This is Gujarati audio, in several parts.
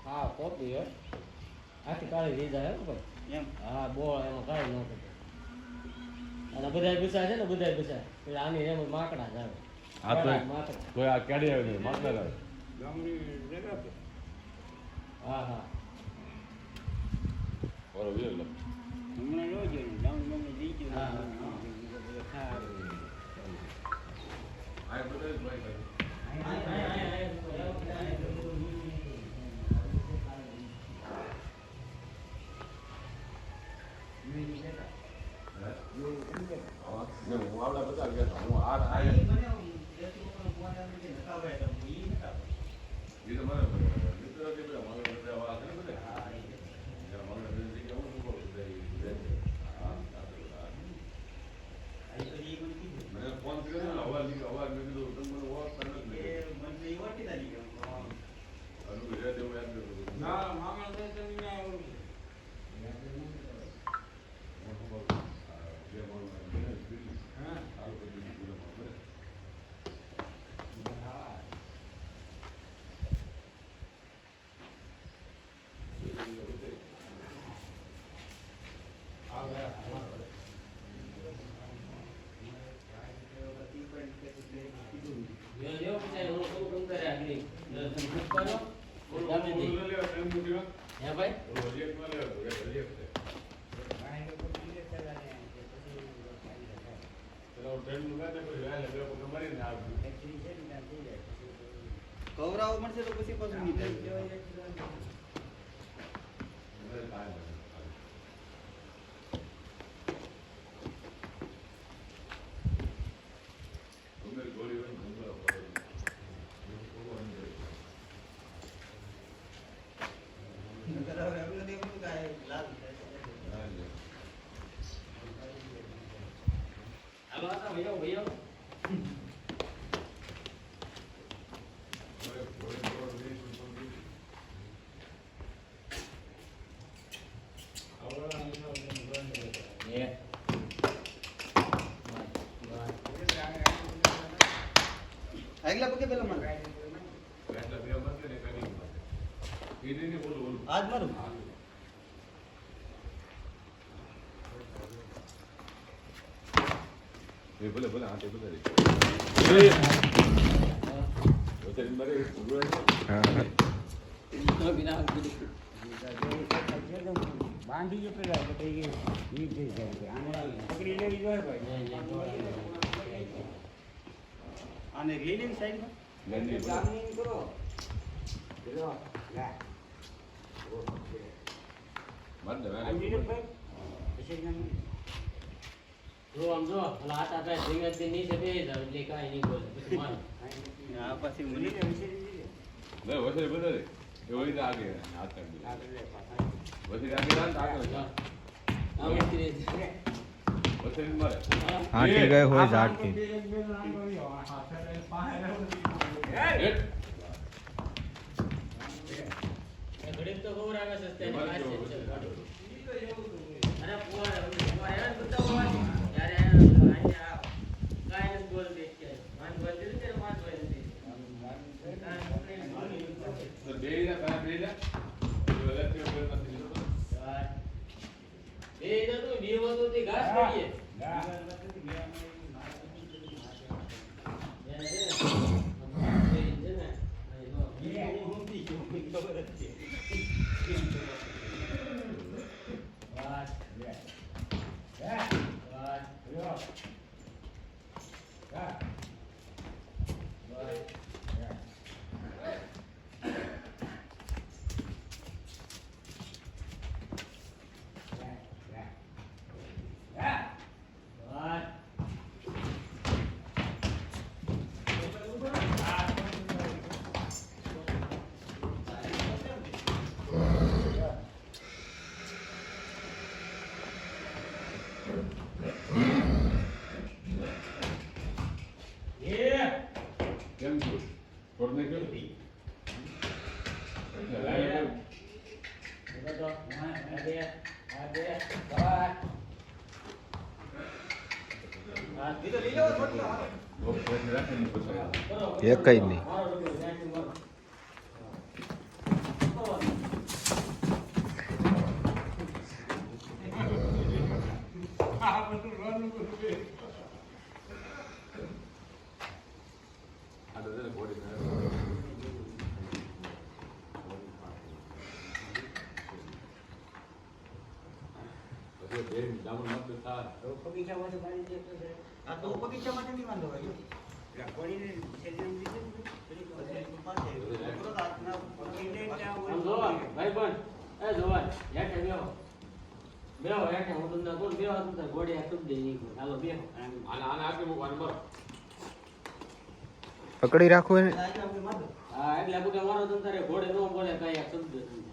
હા કોપી હે આખી કાળી થઈ જાય હે ભાઈ એમ હા બોળ એમાં કાંઈ ન થતું અને બધાય ગુસા છે ને બધાય ગુસા એટલે આની એમ માકડા જ આવે આ તો કોઈ આ કેડી આવે છે માકડા આવે ગામની જગા છે હા હા ઓરો વેલો હમણાં ન જોયું ગામની જઈ ગયું હા આ બધા ભાઈ ને હું આવડા બધા ગયા હું આ એ તો મને મિત્ર કે બધા મને બધા વાત છે ને બધા મને મિત્ર કે હું બોલું મને ફોન કર્યો ને અવાજ મેં કીધું તમે મને વાત કરે મને એ વાટી ના લીધો અનુ વિજય દેવ યાદ કર્યું ના મામા ને તમે આવ્યો કવરાવો મળશે તો પછી પાછું નીકળી આગલા પગે પેલા મને આજ મારું એ ભલે ભલે હા તે બધા બાંધી જો પેલા પછી ઈ થઈ જાય પકડી લેવી જોઈએ ભાઈ આને લઈ લેવી સાઈડમાં જામીન કરો ચલો લા જો આમ જો લાટ આપે ધીમે નીચે બેસી જાવ એટલે કાંઈ નહીં બોલે પછી મારો આ પછી મને લે વસરે બધા એ વળી આગે હાથ કાઢી વસરે આગે રાત આગળ જા વસરે મારે આટી ગઈ હોય ઝાડથી ઘડીક તો ખબર આવે છે તેની પાસે અરે પુઆ બતાવો ત્યારે અહીંયા કાંઈ નથી બોલ દે કે માન બોલ દે કે માન બોલ દે તો બેઈલા કા બેઈલા વલત કે બોલ નથી લીધો એ જો તું બીવો તો તે ઘાસ પડીએ કેમ છો છોડને કેમ એક જ નહીં ઘોડી પછી બેન જામુન મત થાય તો બગીચામાંથી પાણી જે તો છે. આ તો બગીચા માટે નહીં વાંધો હોય એટલે કોળીને શેરીને લીધું ને, પછી પાસે તરત હાથના કોળીને ત્યાં આમ જોવા ભાઈ પણ એ જોવા હેઠે બેહો બેહો હેઠે હું તમને કોણ બેહો તમને ઘોડી આ શબ્દ નહીં કહું. હાલો બેહો આને આને આપી મૂકવાનું બસ પકડી રાખવું એને આજે આપણે માથે હા એટલે આપણે મારો તમ તારે ઘોડે ન બોલે કઈ આ શબ્દ નહીં.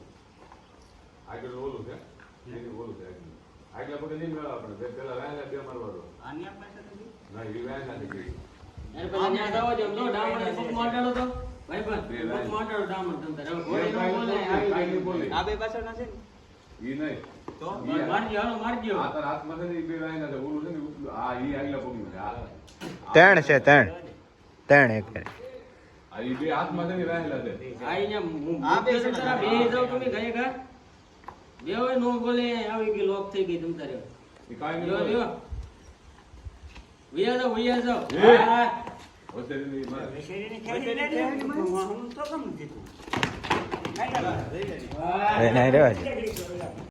આગળ ઓલું છે એની ઓલું છે આગળ પગે નહીં મેળવા આપણે પેલા વહેલા બે મારવા દો આની આ પાસે નથી ના એ વહેલા નથી ગઈ એને પેલા ત્યાં જવા દો જો ડામણ પગ માટાડો તો ભાઈ પણ પગ માટાડો ડામણ તમ તારે હવે ઘોડે ન બોલે આવી કાંઈ નહીં બોલે આ બે પાછળ છે ને ઈ નહીં તો મારજો હાલો મારજો આ તારા હાથમાં છે ને ઈ બે વહેલા છે ઓલું છે ને આ ઈ આગલા પગનું છે આ ત્રણ છે ત્રણ એક આ ઈ બે હાથમાં છે ને વહેલા છે આ અહીંયા આ બે બે તારા બે જાવ તમે ગયે ગા બે હોય નો બોલે આવી ગઈ લોક થઈ ગઈ તમ તારે ઈ કાંઈ જો નહીં જો વિયા જાવ એ! હા બોલે વચ્ચે મારે શેરીને ખેંચીને લે, હું તો કેમ નથી તું? રહી જાય હા નહીં રહેવા દે. એટલે